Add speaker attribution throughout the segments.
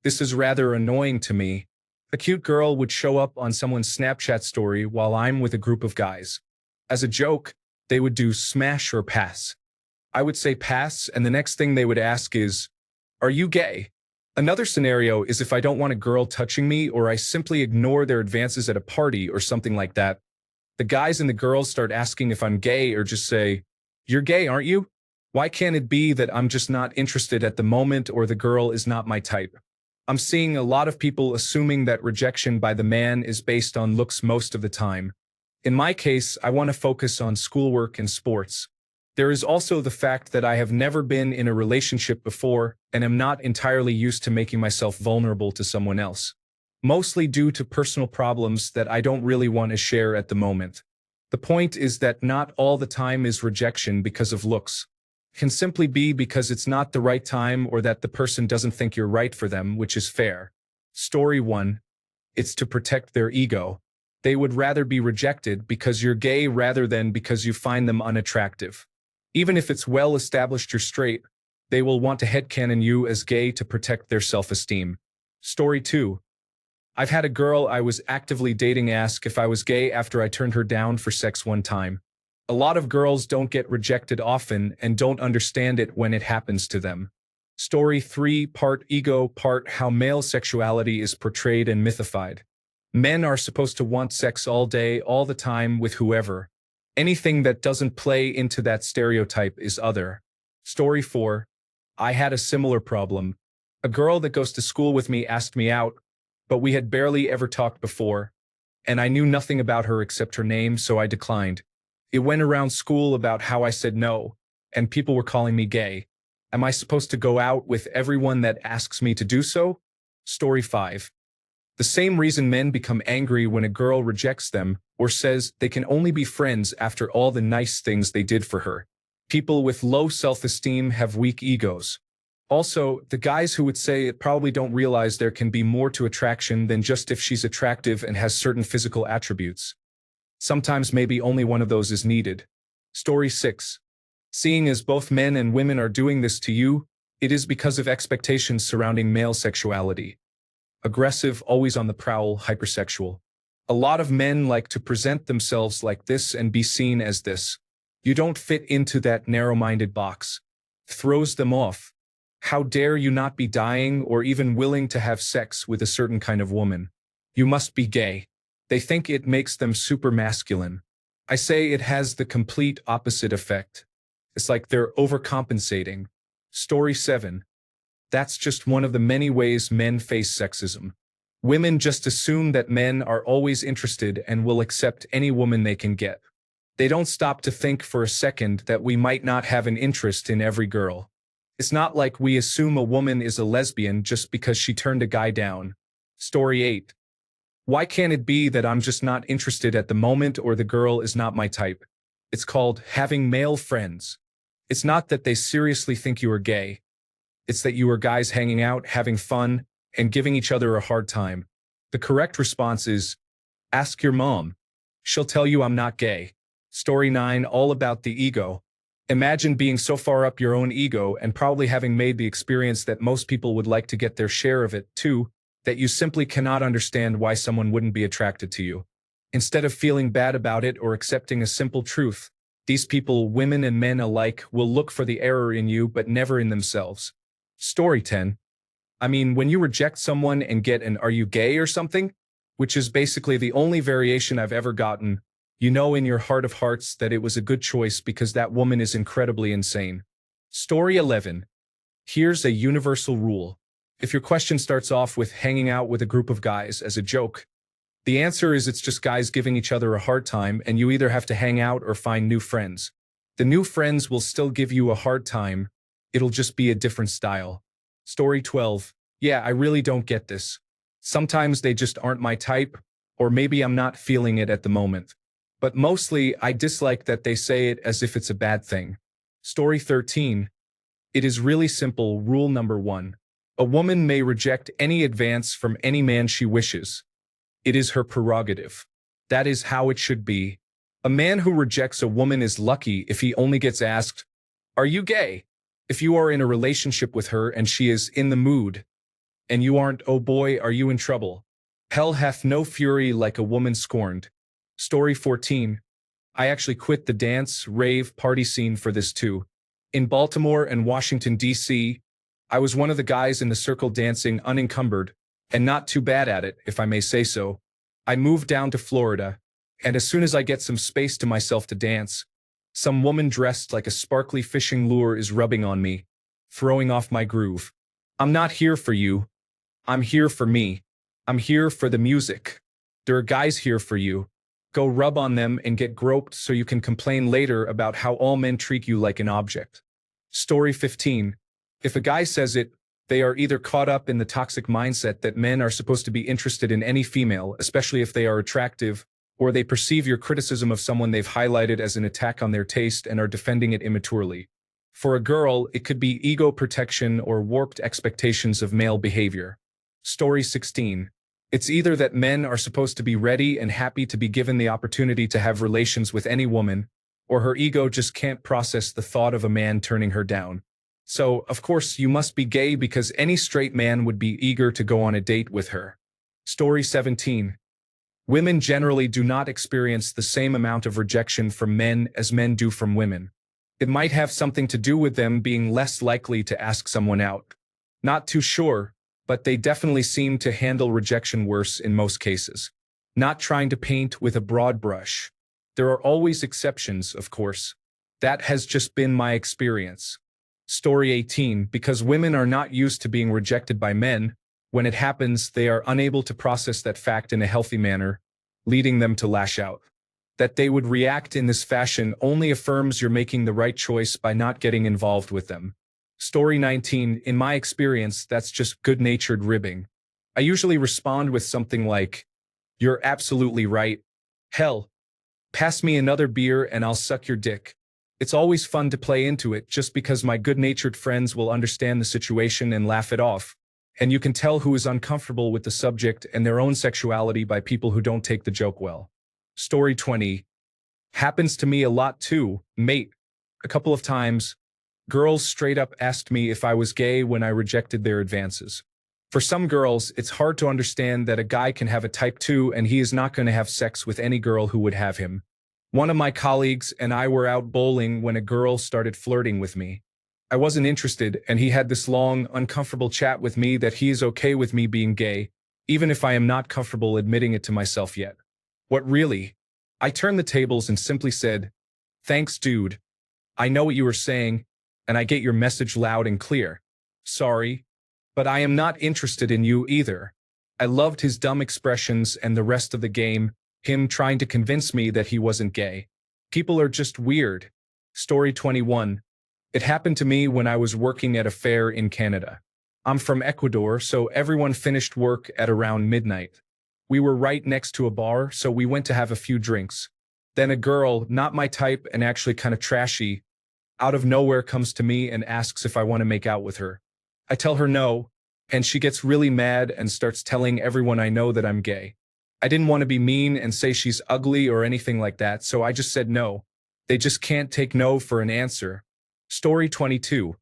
Speaker 1: This is rather annoying to me. A cute girl would show up on someone's Snapchat story while I'm with a group of guys. As a joke, they would do smash or pass. I would say pass, and the next thing they would ask is, "Are you gay?" Another scenario is if I don't want a girl touching me or I simply ignore their advances at a party or something like that. The guys and the girls start asking if I'm gay or just say, "You're gay, aren't you?" Why can't it be that I'm just not interested at the moment or the girl is not my type? I'm seeing a lot of people assuming that rejection by the man is based on looks most of the time. In my case, I want to focus on schoolwork and sports. There is also the fact that I have never been in a relationship before and am not entirely used to making myself vulnerable to someone else, mostly due to personal problems that I don't really want to share at the moment. The point is that not all the time is rejection because of looks. It can simply be because it's not the right time or that the person doesn't think you're right for them, which is fair. Story 1. It's to protect their ego. They would rather be rejected because you're gay rather than because you find them unattractive. Even if it's well established you're straight, they will want to headcanon you as gay to protect their self-esteem. Story 2. I've had a girl I was actively dating ask if I was gay after I turned her down for sex one time. A lot of girls don't get rejected often and don't understand it when it happens to them. Story 3, part ego, part how male sexuality is portrayed and mythified. Men are supposed to want sex all day, all the time, with whoever. Anything that doesn't play into that stereotype is other. Story 4. I had a similar problem. A girl that goes to school with me asked me out, but we had barely ever talked before, and I knew nothing about her except her name, so I declined. It went around school about how I said no, and people were calling me gay. Am I supposed to go out with everyone that asks me to do so? Story 5. The same reason men become angry when a girl rejects them or says they can only be friends after all the nice things they did for her. People with low self-esteem have weak egos. Also, the guys who would say it probably don't realize there can be more to attraction than just if she's attractive and has certain physical attributes. Sometimes maybe only one of those is needed. Story 6. Seeing as both men and women are doing this to you, it is because of expectations surrounding male sexuality. Aggressive, always on the prowl, hypersexual. A lot of men like to present themselves like this and be seen as this. You don't fit into that narrow-minded box. Throws them off. How dare you not be dying or even willing to have sex with a certain kind of woman? You must be gay. They think it makes them super masculine. I say it has the complete opposite effect. It's like they're overcompensating. Story 7. That's just one of the many ways men face sexism. Women just assume that men are always interested and will accept any woman they can get. They don't stop to think for a second that we might not have an interest in every girl. It's not like we assume a woman is a lesbian just because she turned a guy down. Story 8. Why can't it be that I'm just not interested at the moment or the girl is not my type? It's called having male friends. It's not that they seriously think you are gay. It's that you are guys hanging out, having fun, and giving each other a hard time. The correct response is, ask your mom. She'll tell you I'm not gay. Story 9, all about the ego. Imagine being so far up your own ego and probably having made the experience that most people would like to get their share of it too, that you simply cannot understand why someone wouldn't be attracted to you. Instead of feeling bad about it or accepting a simple truth, these people, women and men alike, will look for the error in you but never in themselves. Story 10. I mean, when you reject someone and get an "are you gay" or something, which is basically the only variation I've ever gotten, you know in your heart of hearts that it was a good choice because that woman is incredibly insane. Story 11. Here's a universal rule. If your question starts off with hanging out with a group of guys as a joke, the answer is it's just guys giving each other a hard time and you either have to hang out or find new friends. The new friends will still give you a hard time. It'll just be a different style. Story 12. Yeah, I really don't get this. Sometimes they just aren't my type, or maybe I'm not feeling it at the moment. But mostly, I dislike that they say it as if it's a bad thing. Story 13. It is really simple. Rule number 1. A woman may reject any advance from any man she wishes. It is her prerogative. That is how it should be. A man who rejects a woman is lucky if he only gets asked, "Are you gay?" If you are in a relationship with her and she is in the mood, and you aren't, oh boy, are you in trouble. Hell hath no fury like a woman scorned. Story 14. I actually quit the dance, rave, party scene for this too. In Baltimore and Washington, D.C., I was one of the guys in the circle dancing unencumbered, and not too bad at it, if I may say so. I moved down to Florida, and as soon as I get some space to myself to dance, some woman dressed like a sparkly fishing lure is rubbing on me, throwing off my groove. I'm not here for you. I'm here for me. I'm here for the music. There are guys here for you. Go rub on them and get groped so you can complain later about how all men treat you like an object. Story 15. If a guy says it, they are either caught up in the toxic mindset that men are supposed to be interested in any female, especially if they are attractive, or they perceive your criticism of someone they've highlighted as an attack on their taste and are defending it immaturely. For a girl, it could be ego protection or warped expectations of male behavior. Story 16. It's either that men are supposed to be ready and happy to be given the opportunity to have relations with any woman, or her ego just can't process the thought of a man turning her down. So, of course, you must be gay because any straight man would be eager to go on a date with her. Story 17. Women generally do not experience the same amount of rejection from men as men do from women. It might have something to do with them being less likely to ask someone out. Not too sure, but they definitely seem to handle rejection worse in most cases. Not trying to paint with a broad brush. There are always exceptions, of course. That has just been my experience. Story 18. Because women are not used to being rejected by men, when it happens, they are unable to process that fact in a healthy manner, leading them to lash out. That they would react in this fashion only affirms you're making the right choice by not getting involved with them. Story 19. In my experience, that's just good-natured ribbing. I usually respond with something like, "You're absolutely right. Hell, pass me another beer and I'll suck your dick." It's always fun to play into it just because my good-natured friends will understand the situation and laugh it off. And you can tell who is uncomfortable with the subject and their own sexuality by people who don't take the joke well. Story 20. Happens to me a lot too, mate. A couple of times, girls straight up asked me if I was gay when I rejected their advances. For some girls, it's hard to understand that a guy can have a type 2 and he is not going to have sex with any girl who would have him. One of my colleagues and I were out bowling when a girl started flirting with me. I wasn't interested, and he had this long, uncomfortable chat with me that he is okay with me being gay, even if I am not comfortable admitting it to myself yet. What really? I turned the tables and simply said, "Thanks, dude. I know what you were saying, and I get your message loud and clear. Sorry, but I am not interested in you either." I loved his dumb expressions and the rest of the game, him trying to convince me that he wasn't gay. People are just weird. Story 21. It happened to me when I was working at a fair in Canada. I'm from Ecuador, so everyone finished work at around midnight. We were right next to a bar, so we went to have a few drinks. Then a girl, not my type and actually kind of trashy, out of nowhere comes to me and asks if I want to make out with her. I tell her no, and she gets really mad and starts telling everyone I know that I'm gay. I didn't want to be mean and say she's ugly or anything like that, so I just said no. They just can't take no for an answer. Story 22.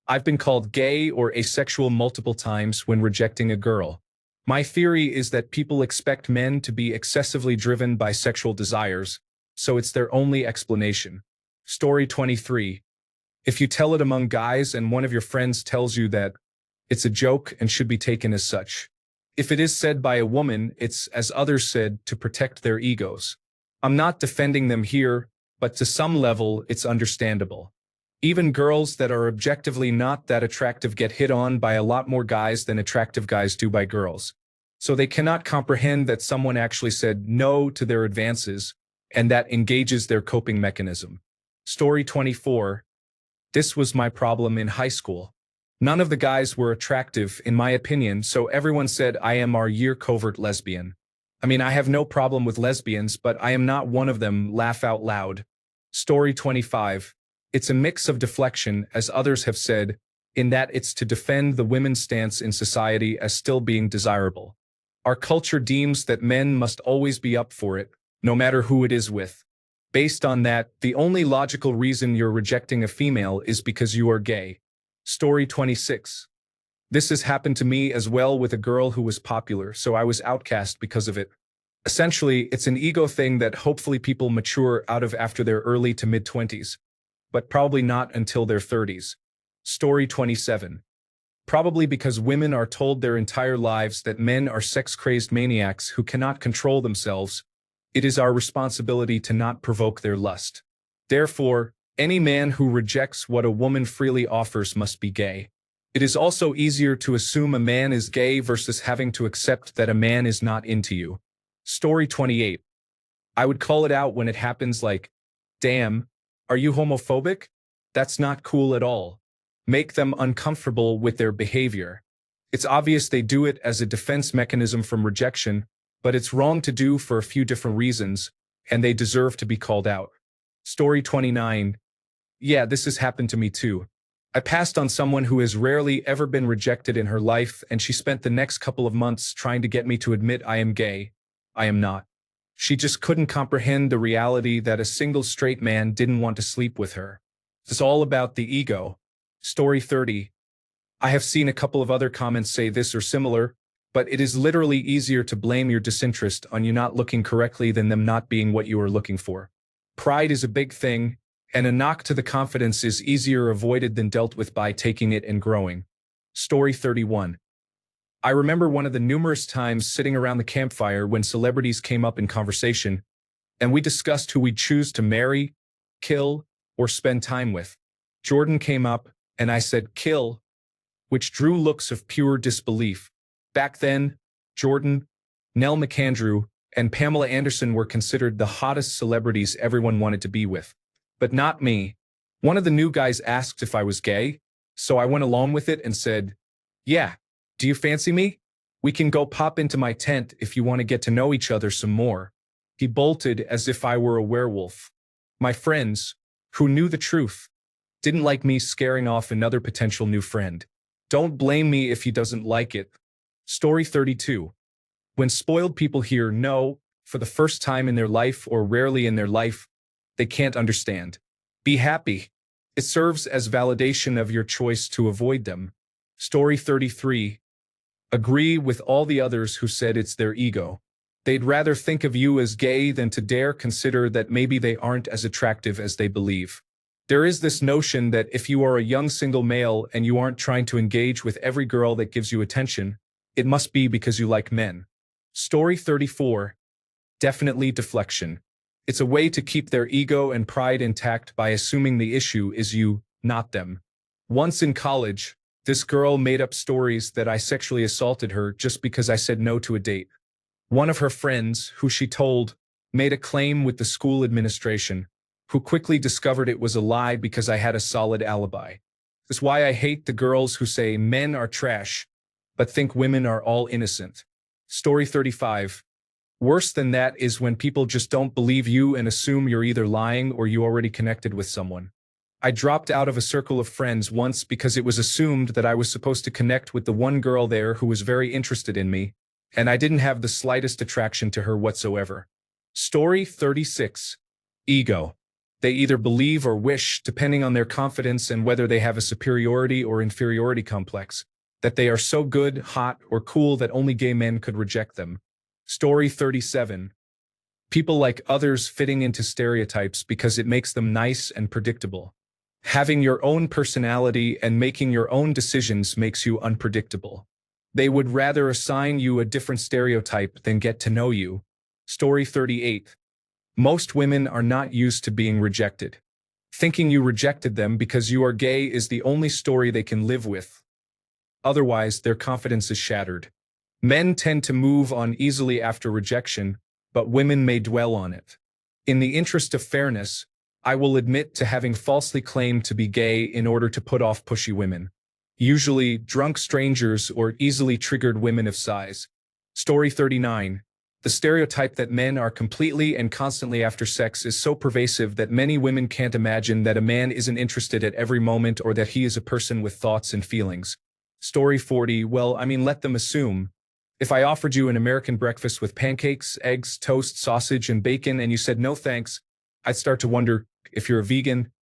Speaker 1: I've been called gay or asexual multiple times when rejecting a girl. My theory is that people expect men to be excessively driven by sexual desires, so it's their only explanation. Story 23. If you tell it among guys and one of your friends tells you that it's a joke and should be taken as such. If it is said by a woman, it's, as others said, to protect their egos. I'm not defending them here, but to some level, it's understandable. Even girls that are objectively not that attractive get hit on by a lot more guys than attractive guys do by girls. So they cannot comprehend that someone actually said no to their advances, and that engages their coping mechanism. Story 24. This was my problem in high school. None of the guys were attractive, in my opinion, so everyone said I am our year covert lesbian. I mean, I have no problem with lesbians, but I am not one of them, laugh out loud. Story 25. It's a mix of deflection, as others have said, in that it's to defend the women's stance in society as still being desirable. Our culture deems that men must always be up for it, no matter who it is with. Based on that, the only logical reason you're rejecting a female is because you are gay. Story 26. This has happened to me as well with a girl who was popular, so I was outcast because of it. Essentially, it's an ego thing that hopefully people mature out of after their early to mid-20s, but probably not until their 30s. Story 27. Probably because women are told their entire lives that men are sex-crazed maniacs who cannot control themselves, it is our responsibility to not provoke their lust. Therefore, any man who rejects what a woman freely offers must be gay. It is also easier to assume a man is gay versus having to accept that a man is not into you. Story 28. I would call it out when it happens like, damn, are you homophobic? That's not cool at all. Make them uncomfortable with their behavior. It's obvious they do it as a defense mechanism from rejection, but it's wrong to do for a few different reasons, and they deserve to be called out. Story 29. Yeah, this has happened to me too. I passed on someone who has rarely ever been rejected in her life, and she spent the next couple of months trying to get me to admit I am gay. I am not. She just couldn't comprehend the reality that a single straight man didn't want to sleep with her. It's all about the ego. Story 30. I have seen a couple of other comments say this or similar, but it is literally easier to blame your disinterest on you not looking correctly than them not being what you are looking for. Pride is a big thing, and a knock to the confidence is easier avoided than dealt with by taking it and growing. Story 31. I remember one of the numerous times sitting around the campfire when celebrities came up in conversation, and we discussed who we'd choose to marry, kill, or spend time with. Jordan came up, and I said kill, which drew looks of pure disbelief. Back then, Jordan, Nell McAndrew, and Pamela Anderson were considered the hottest celebrities everyone wanted to be with. But not me. One of the new guys asked if I was gay, so I went along with it and said, yeah, do you fancy me? We can go pop into my tent if you want to get to know each other some more. He bolted as if I were a werewolf. My friends, who knew the truth, didn't like me scaring off another potential new friend. Don't blame me if he doesn't like it. Story 32. When spoiled people hear no for the first time in their life or rarely in their life, they can't understand. Be happy. It serves as validation of your choice to avoid them. Story 33. Agree with all the others who said it's their ego. They'd rather think of you as gay than to dare consider that maybe they aren't as attractive as they believe. There is this notion that if you are a young single male and you aren't trying to engage with every girl that gives you attention, it must be because you like men. Story 34. Definitely deflection. It's a way to keep their ego and pride intact by assuming the issue is you, not them. Once in college, this girl made up stories that I sexually assaulted her just because I said no to a date. One of her friends, who she told, made a claim with the school administration, who quickly discovered it was a lie because I had a solid alibi. That's why I hate the girls who say men are trash, but think women are all innocent. Story 35. Worse than that is when people just don't believe you and assume you're either lying or you already connected with someone. I dropped out of a circle of friends once because it was assumed that I was supposed to connect with the one girl there who was very interested in me, and I didn't have the slightest attraction to her whatsoever. Story 36. Ego. They either believe or wish, depending on their confidence and whether they have a superiority or inferiority complex, that they are so good, hot, or cool that only gay men could reject them. Story 37. People like others fitting into stereotypes because it makes them nice and predictable. Having your own personality and making your own decisions makes you unpredictable. They would rather assign you a different stereotype than get to know you. Story 38. Most women are not used to being rejected. Thinking you rejected them because you are gay is the only story they can live with. Otherwise, their confidence is shattered. Men tend to move on easily after rejection, but women may dwell on it. In the interest of fairness, I will admit to having falsely claimed to be gay in order to put off pushy women. Usually, drunk strangers or easily triggered women of size. Story 39. The stereotype that men are completely and constantly after sex is so pervasive that many women can't imagine that a man isn't interested at every moment or that he is a person with thoughts and feelings. Story 40. Well, let them assume. If I offered you an American breakfast with pancakes, eggs, toast, sausage, and bacon, and you said no thanks, I'd start to wonder if you're a vegan,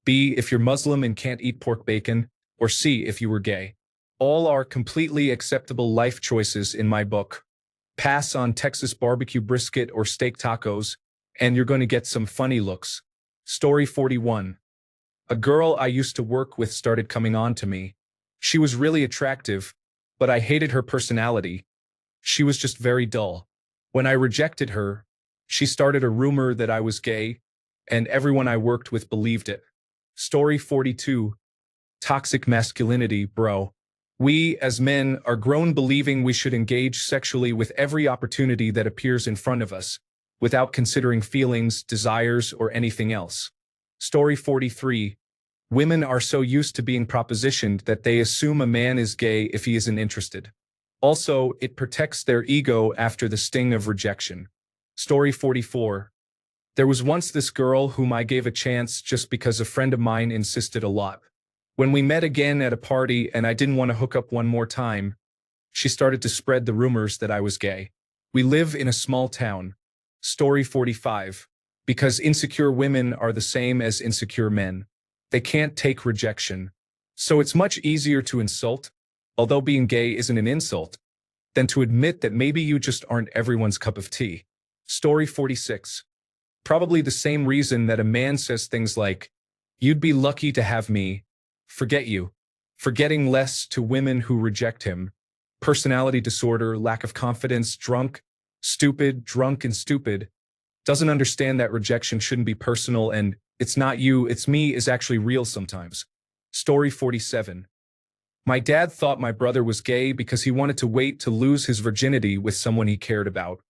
Speaker 1: B, if you're Muslim and can't eat pork bacon, or C, if you were gay. All are completely acceptable life choices in my book. Pass on Texas barbecue brisket or steak tacos, and you're going to get some funny looks. Story 41. A girl I used to work with started coming on to me. She was really attractive, but I hated her personality. She was just very dull. When I rejected her, she started a rumor that I was gay, and everyone I worked with believed it. Story 42. Toxic masculinity, bro. We, as men, are grown believing we should engage sexually with every opportunity that appears in front of us, without considering feelings, desires, or anything else. Story 43. Women are so used to being propositioned that they assume a man is gay if he isn't interested. Also, it protects their ego after the sting of rejection. Story 44. There was once this girl whom I gave a chance just because a friend of mine insisted a lot. When we met again at a party and I didn't want to hook up one more time, she started to spread the rumors that I was gay. We live in a small town. Story 45. Because insecure women are the same as insecure men. They can't take rejection. So it's much easier to insult, although being gay isn't an insult, than to admit that maybe you just aren't everyone's cup of tea. Story 46. Probably the same reason that a man says things like, "You'd be lucky to have me," "forget you," forgetting less to women who reject him. Personality disorder, lack of confidence, drunk, stupid, drunk and stupid. Doesn't understand that rejection shouldn't be personal and "it's not you, it's me" is actually real sometimes. Story 47. My dad thought my brother was gay because he wanted to wait to lose his virginity with someone he cared about.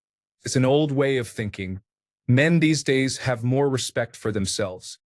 Speaker 1: It's an old way of thinking. Men these days have more respect for themselves.